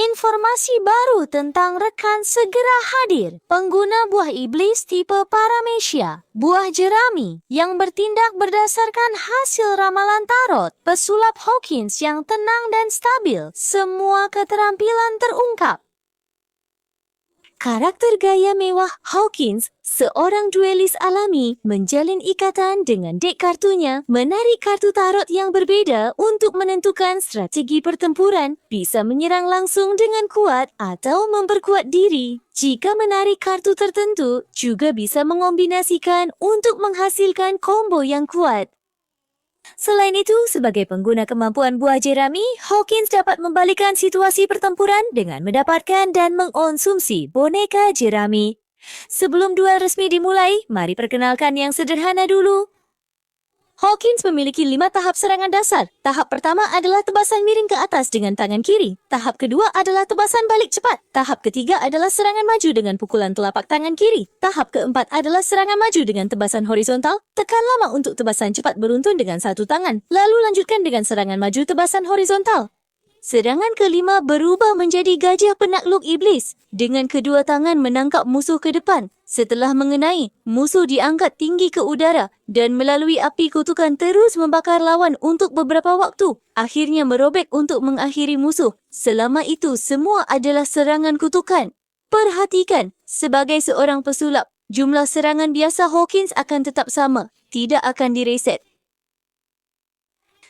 Informasi baru tentang rekan segera hadir. Pengguna buah iblis tipe Paramecia, buah jerami yang bertindak berdasarkan hasil ramalan tarot. Pesulap Hawkins yang tenang dan stabil. Semua keterampilan terungkap. Karakter gaya mewah Hawkins, seorang duelis alami, menjalin ikatan dengan dek kartunya, menarik kartu tarot yang berbeda untuk menentukan strategi pertempuran, bisa menyerang langsung dengan kuat atau memperkuat diri. Jika menarik kartu tertentu, juga bisa mengombinasikan untuk menghasilkan combo yang kuat. Selain itu, sebagai pengguna kemampuan buah jerami, Hawkins dapat membalikkan situasi pertempuran dengan mendapatkan dan mengonsumsi boneka jerami. Sebelum duel resmi dimulai, mari perkenalkan yang sederhana dulu. Hawkins memiliki 5 tahap serangan dasar. Tahap pertama adalah tebasan miring ke atas dengan tangan kiri. Tahap kedua adalah tebasan balik cepat. Tahap ketiga adalah serangan maju dengan pukulan telapak tangan kiri. Tahap keempat adalah serangan maju dengan tebasan horizontal. Tekan lama untuk tebasan cepat beruntun dengan satu tangan. Lalu lanjutkan dengan serangan maju tebasan horizontal. Serangan kelima berubah menjadi gajah penakluk iblis. Dengan kedua tangan menangkap musuh ke depan. Setelah mengenai, musuh diangkat tinggi ke udara dan melalui api kutukan terus membakar lawan untuk beberapa waktu. Akhirnya merobek untuk mengakhiri musuh. Selama itu semua adalah serangan kutukan. Perhatikan, sebagai seorang pesulap, jumlah serangan biasa Hawkins akan tetap sama. Tidak akan direset.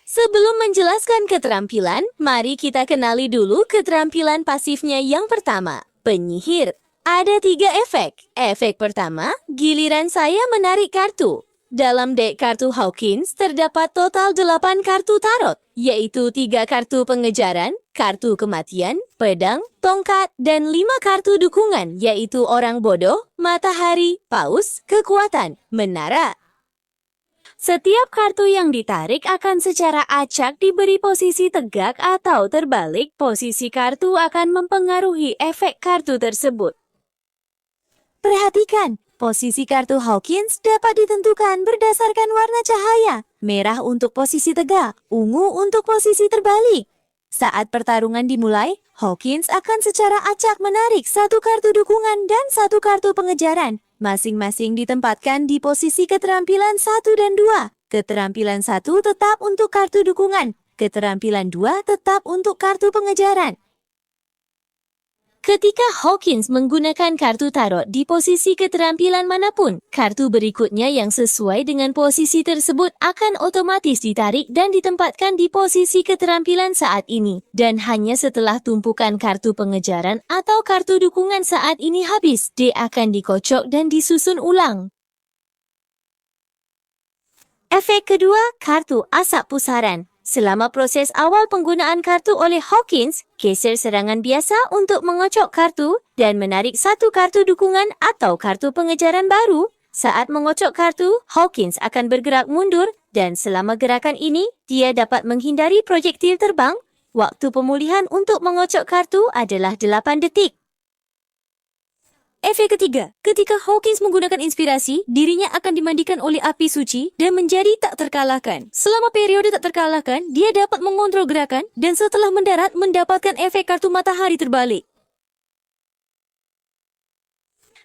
Sebelum menjelaskan keterampilan, mari kita kenali dulu keterampilan pasifnya yang pertama, penyihir. Ada 3 efek. Efek pertama, giliran saya menarik kartu. Dalam dek kartu Hawkins terdapat total 8 kartu tarot, yaitu 3 kartu pengejaran, kartu kematian, pedang, tongkat, dan 5 kartu dukungan, yaitu orang bodoh, matahari, paus, kekuatan, menara. Setiap kartu yang ditarik akan secara acak diberi posisi tegak atau terbalik. Posisi kartu akan mempengaruhi efek kartu tersebut. Perhatikan, posisi kartu Hawkins dapat ditentukan berdasarkan warna cahaya. Merah untuk posisi tegak, ungu untuk posisi terbalik. Saat pertarungan dimulai, Hawkins akan secara acak menarik 1 kartu dukungan dan 1 kartu pengejaran. Masing-masing ditempatkan di posisi keterampilan 1 dan 2. Keterampilan 1 tetap untuk kartu dukungan. Keterampilan 2 tetap untuk kartu pengejaran. Ketika Hawkins menggunakan kartu tarot di posisi keterampilan manapun, kartu berikutnya yang sesuai dengan posisi tersebut akan otomatis ditarik dan ditempatkan di posisi keterampilan saat ini. Dan hanya setelah tumpukan kartu pengejaran atau kartu dukungan saat ini habis, dia akan dikocok dan disusun ulang. Efek kedua, kartu asap pusaran. Selama proses awal penggunaan kartu oleh Hawkins, geser serangan biasa untuk mengocok kartu dan menarik 1 kartu dukungan atau kartu pengejaran baru. Saat mengocok kartu, Hawkins akan bergerak mundur dan selama gerakan ini, dia dapat menghindari projektil terbang. Waktu pemulihan untuk mengocok kartu adalah 8 detik. Efek ketiga, ketika Hawkins menggunakan inspirasi, dirinya akan dimandikan oleh api suci dan menjadi tak terkalahkan. Selama periode tak terkalahkan, dia dapat mengontrol gerakan dan setelah mendarat mendapatkan efek kartu matahari terbalik.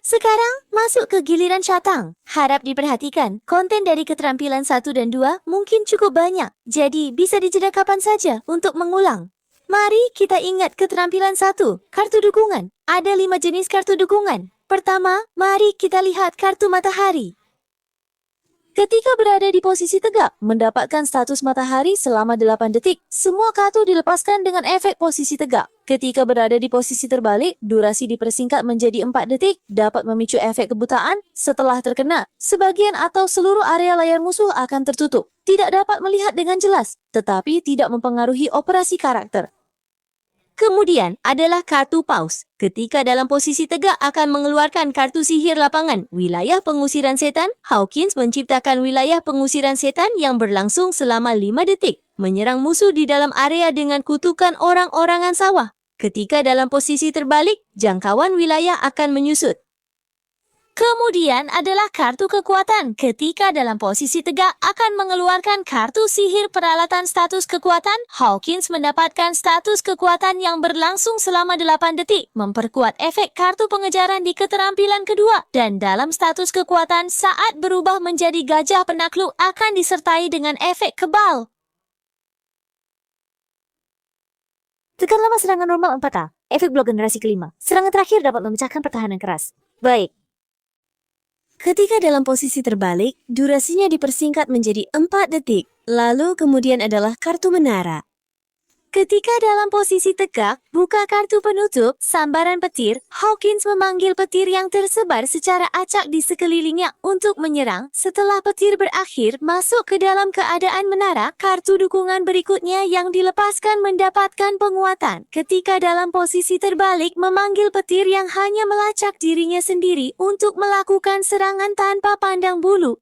Sekarang, masuk ke giliran Shatang. Harap diperhatikan, konten dari keterampilan 1 dan 2 mungkin cukup banyak, jadi bisa dijeda kapan saja untuk mengulang. Mari kita ingat keterampilan 1, kartu dukungan. Ada 5 jenis kartu dukungan. Pertama, mari kita lihat kartu matahari. Ketika berada di posisi tegak, mendapatkan status matahari selama 8 detik. Semua kartu dilepaskan dengan efek posisi tegak. Ketika berada di posisi terbalik, durasi dipersingkat menjadi 4 detik, dapat memicu efek kebutaan. Setelah terkena, sebagian atau seluruh area layar musuh akan tertutup. Tidak dapat melihat dengan jelas, tetapi tidak mempengaruhi operasi karakter. Kemudian adalah kartu paus. Ketika dalam posisi tegak akan mengeluarkan kartu sihir lapangan, wilayah pengusiran setan. Hawkins menciptakan wilayah pengusiran setan yang berlangsung selama 5 detik. Menyerang musuh di dalam area dengan kutukan orang-orangan sawah. Ketika dalam posisi terbalik, jangkauan wilayah akan menyusut. Kemudian adalah kartu kekuatan. Ketika dalam posisi tegak akan mengeluarkan kartu sihir peralatan status kekuatan. Hawkins mendapatkan status kekuatan yang berlangsung selama 8 detik, memperkuat efek kartu pengejaran di keterampilan kedua. Dan dalam status kekuatan saat berubah menjadi gajah penakluk akan disertai dengan efek kebal. Tekan lama serangan normal 4A. Efek blok generasi kelima. Serangan terakhir dapat memecahkan pertahanan keras. Baik. Ketika dalam posisi terbalik, durasinya dipersingkat menjadi 4 detik. Lalu kemudian adalah kartu menara. Ketika dalam posisi tegak, buka kartu penutup, sambaran petir, Hawkins memanggil petir yang tersebar secara acak di sekelilingnya untuk menyerang. Setelah petir berakhir, masuk ke dalam keadaan menara, kartu dukungan berikutnya yang dilepaskan mendapatkan penguatan. Ketika dalam posisi terbalik, memanggil petir yang hanya melacak dirinya sendiri untuk melakukan serangan tanpa pandang bulu.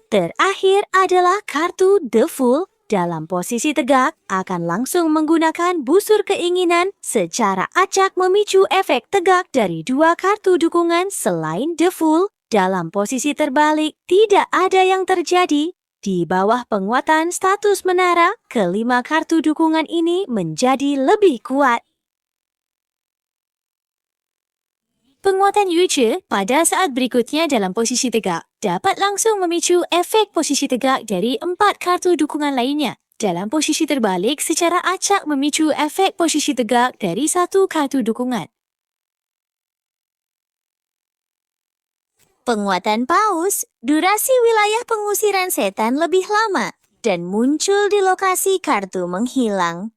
Terakhir adalah kartu The Fool. Dalam posisi tegak, akan langsung menggunakan busur keinginan secara acak memicu efek tegak dari 2 kartu dukungan selain The Fool. Dalam posisi terbalik, tidak ada yang terjadi. Di bawah penguatan status menara, kelima kartu dukungan ini menjadi lebih kuat. Penguatan Yuche pada saat berikutnya dalam posisi tegak dapat langsung memicu efek posisi tegak dari 4 kartu dukungan lainnya. Dalam posisi terbalik secara acak memicu efek posisi tegak dari 1 kartu dukungan. Penguatan Paus, durasi wilayah pengusiran setan lebih lama dan muncul di lokasi kartu menghilang.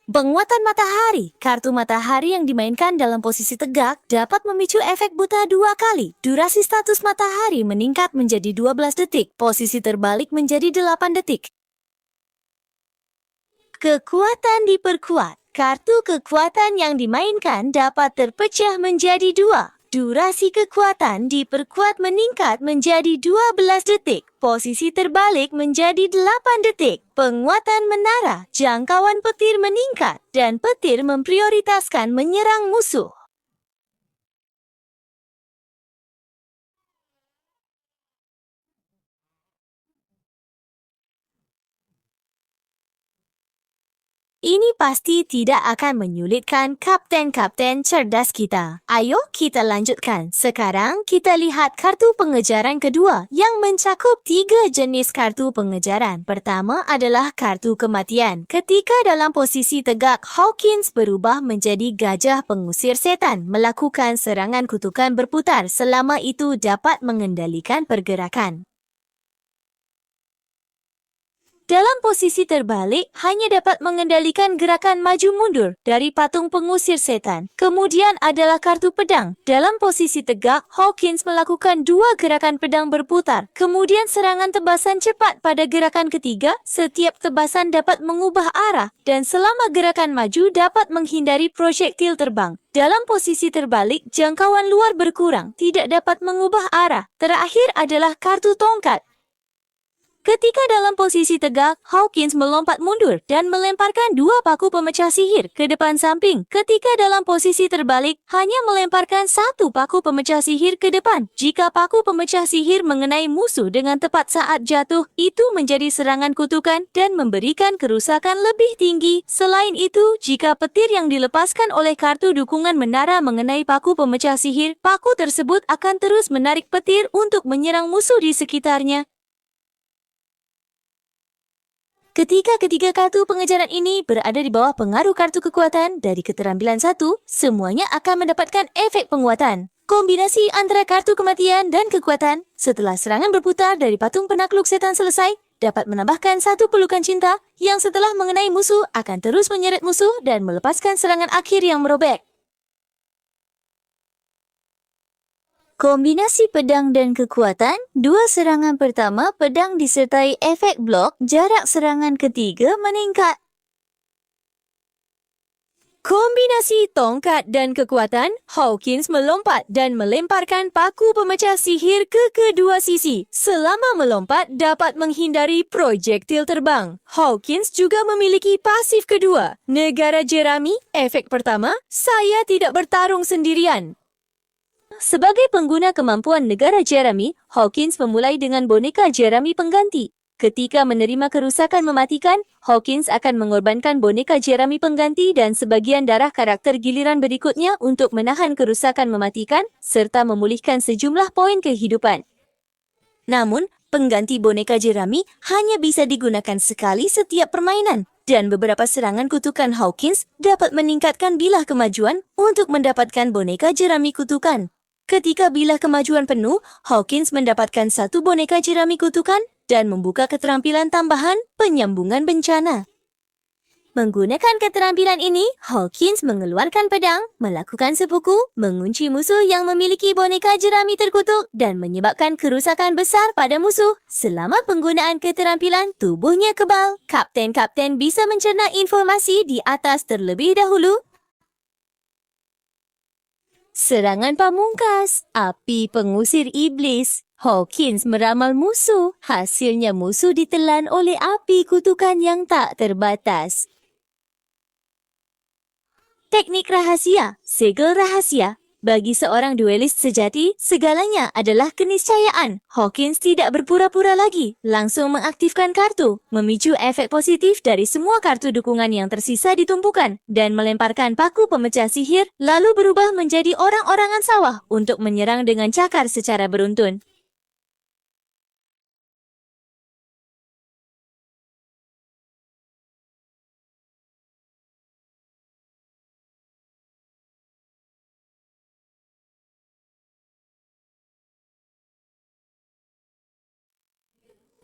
Penguatan matahari. Kartu matahari yang dimainkan dalam posisi tegak dapat memicu efek buta 2 kali. Durasi status matahari meningkat menjadi 12 detik. Posisi terbalik menjadi 8 detik. Kekuatan diperkuat. Kartu kekuatan yang dimainkan dapat terpecah menjadi 2. Durasi kekuatan diperkuat meningkat menjadi 12 detik. Posisi terbalik menjadi 8 detik. Penguatan menara, jangkauan petir meningkat dan petir memprioritaskan menyerang musuh. Ini pasti tidak akan menyulitkan kapten-kapten cerdas kita. Ayo kita lanjutkan. Sekarang kita lihat kartu pengejaran kedua yang mencakup 3 jenis kartu pengejaran. Pertama adalah kartu kematian. Ketika dalam posisi tegak, Hawkins berubah menjadi gajah pengusir setan, melakukan serangan kutukan berputar. Selama itu dapat mengendalikan pergerakan. Dalam posisi terbalik, hanya dapat mengendalikan gerakan maju mundur dari patung pengusir setan. Kemudian adalah kartu pedang. Dalam posisi tegak, Hawkins melakukan 2 gerakan pedang berputar. Kemudian serangan tebasan cepat pada gerakan ketiga. Setiap tebasan dapat mengubah arah dan selama gerakan maju dapat menghindari projektil terbang. Dalam posisi terbalik, jangkauan luar berkurang, tidak dapat mengubah arah. Terakhir adalah kartu tongkat. Ketika dalam posisi tegak, Hawkins melompat mundur dan melemparkan 2 paku pemecah sihir ke depan samping. Ketika dalam posisi terbalik, hanya melemparkan 1 paku pemecah sihir ke depan. Jika paku pemecah sihir mengenai musuh dengan tepat saat jatuh, itu menjadi serangan kutukan dan memberikan kerusakan lebih tinggi. Selain itu, jika petir yang dilepaskan oleh kartu dukungan menara mengenai paku pemecah sihir, paku tersebut akan terus menarik petir untuk menyerang musuh di sekitarnya. Ketika ketiga kartu pengejaran ini berada di bawah pengaruh kartu kekuatan dari keterampilan 1, semuanya akan mendapatkan efek penguatan. Kombinasi antara kartu kematian dan kekuatan setelah serangan berputar dari patung penakluk setan selesai dapat menambahkan 1 pelukan cinta yang setelah mengenai musuh akan terus menyeret musuh dan melepaskan serangan akhir yang merobek. Kombinasi pedang dan kekuatan, 2 serangan pertama pedang disertai efek blok, jarak serangan ketiga meningkat. Kombinasi tongkat dan kekuatan, Hawkins melompat dan melemparkan paku pemecah sihir ke kedua sisi. Selama melompat, dapat menghindari projektil terbang. Hawkins juga memiliki pasif kedua. Negara Jerami, efek pertama, saya tidak bertarung sendirian. Sebagai pengguna kemampuan negara Jerami, Hawkins memulai dengan boneka Jerami pengganti. Ketika menerima kerusakan mematikan, Hawkins akan mengorbankan boneka Jerami pengganti dan sebagian darah karakter giliran berikutnya untuk menahan kerusakan mematikan serta memulihkan sejumlah poin kehidupan. Namun, pengganti boneka Jerami hanya bisa digunakan sekali setiap permainan dan beberapa serangan kutukan Hawkins dapat meningkatkan bilah kemajuan untuk mendapatkan boneka Jerami kutukan. Ketika bilah kemajuan penuh, Hawkins mendapatkan satu boneka Jerami kutukan dan membuka keterampilan tambahan penyambungan bencana. Menggunakan keterampilan ini, Hawkins mengeluarkan pedang, melakukan sepuku, mengunci musuh yang memiliki boneka Jerami terkutuk dan menyebabkan kerusakan besar pada musuh. Selama penggunaan keterampilan, tubuhnya kebal. Kapten-kapten bisa mencerna informasi di atas terlebih dahulu. Serangan pamungkas, api pengusir iblis. Hawkins meramal musuh. Hasilnya musuh ditelan oleh api kutukan yang tak terbatas. Teknik rahasia, segel rahasia. Bagi seorang duelis sejati, segalanya adalah keniscayaan. Hawkins tidak berpura-pura lagi, langsung mengaktifkan kartu, memicu efek positif dari semua kartu dukungan yang tersisa di tumpukan, dan melemparkan paku pemecah sihir, lalu berubah menjadi orang-orangan sawah untuk menyerang dengan cakar secara beruntun.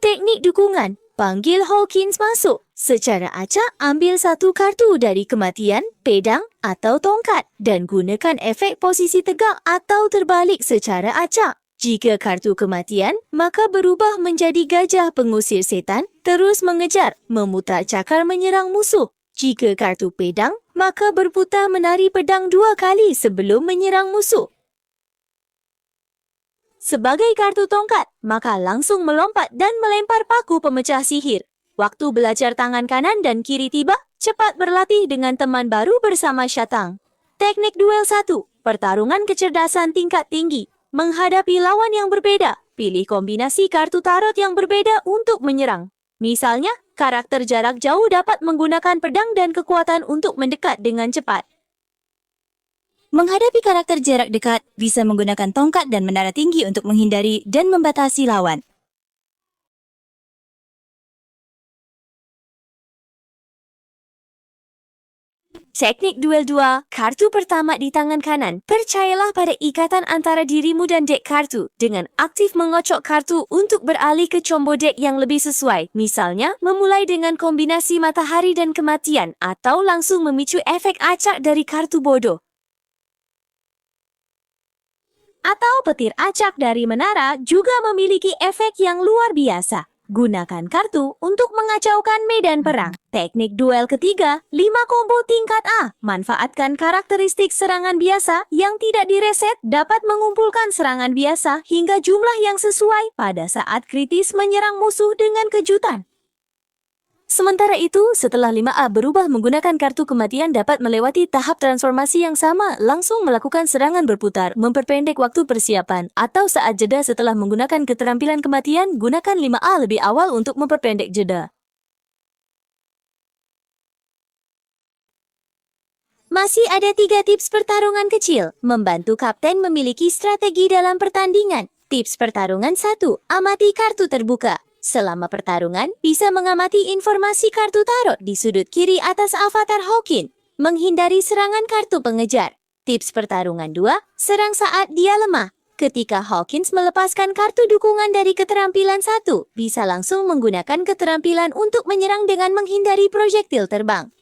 Teknik dukungan, panggil Hawkins masuk. Secara acak, ambil satu kartu dari kematian, pedang atau tongkat dan gunakan efek posisi tegak atau terbalik secara acak. Jika kartu kematian, maka berubah menjadi gajah pengusir setan, terus mengejar, memutar cakar menyerang musuh. Jika kartu pedang, maka berputar menari pedang 2 kali sebelum menyerang musuh. Sebagai kartu tongkat, maka langsung melompat dan melempar paku pemecah sihir. Waktu belajar tangan kanan dan kiri tiba, cepat berlatih dengan teman baru bersama Shatang. Teknik duel 1, pertarungan kecerdasan tingkat tinggi. Menghadapi lawan yang berbeda, pilih kombinasi kartu tarot yang berbeda untuk menyerang. Misalnya, karakter jarak jauh dapat menggunakan pedang dan kekuatan untuk mendekat dengan cepat. Menghadapi karakter jarak dekat, bisa menggunakan tongkat dan menara tinggi untuk menghindari dan membatasi lawan. Teknik duel 2, kartu pertama di tangan kanan. Percayalah pada ikatan antara dirimu dan dek kartu dengan aktif mengocok kartu untuk beralih ke combo dek yang lebih sesuai. Misalnya, memulai dengan kombinasi matahari dan kematian atau langsung memicu efek acak dari kartu bodoh. Atau petir acak dari menara juga memiliki efek yang luar biasa. Gunakan kartu untuk mengacaukan medan perang. Teknik duel ketiga, 5 combo tingkat A. Manfaatkan karakteristik serangan biasa yang tidak direset dapat mengumpulkan serangan biasa hingga jumlah yang sesuai pada saat kritis menyerang musuh dengan kejutan. Sementara itu, setelah 5A berubah menggunakan kartu kematian dapat melewati tahap transformasi yang sama, langsung melakukan serangan berputar, memperpendek waktu persiapan, atau saat jeda setelah menggunakan keterampilan kematian, gunakan 5A lebih awal untuk memperpendek jeda. Masih ada 3 tips pertarungan kecil, membantu kapten memiliki strategi dalam pertandingan. Tips pertarungan 1, amati kartu terbuka. Selama pertarungan, bisa mengamati informasi kartu tarot di sudut kiri atas avatar Hawkins, menghindari serangan kartu pengejar. Tips pertarungan 2, serang saat dia lemah. Ketika Hawkins melepaskan kartu dukungan dari keterampilan 1, bisa langsung menggunakan keterampilan untuk menyerang dengan menghindari projektil terbang.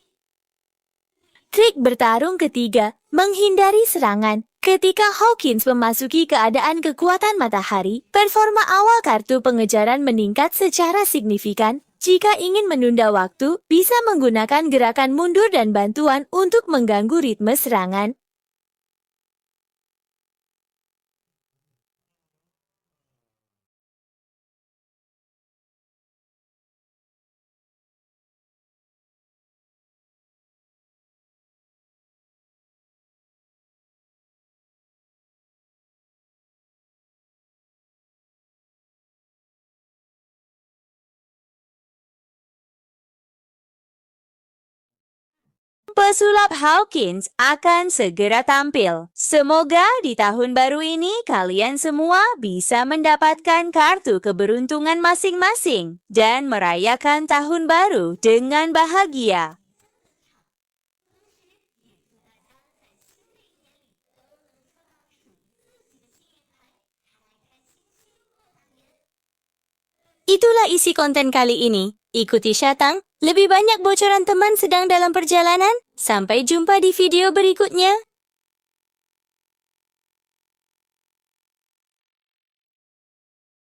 Trik bertarung ketiga, menghindari serangan. Ketika Hawkins memasuki keadaan kekuatan matahari, performa awal kartu pengejaran meningkat secara signifikan. Jika ingin menunda waktu, bisa menggunakan gerakan mundur dan bantuan untuk mengganggu ritme serangan. Pesulap Hawkins akan segera tampil. Semoga di tahun baru ini kalian semua bisa mendapatkan kartu keberuntungan masing-masing dan merayakan tahun baru dengan bahagia. Itulah isi konten kali ini. Ikuti Shatang, lebih banyak bocoran teman sedang dalam perjalanan. Sampai jumpa di video berikutnya.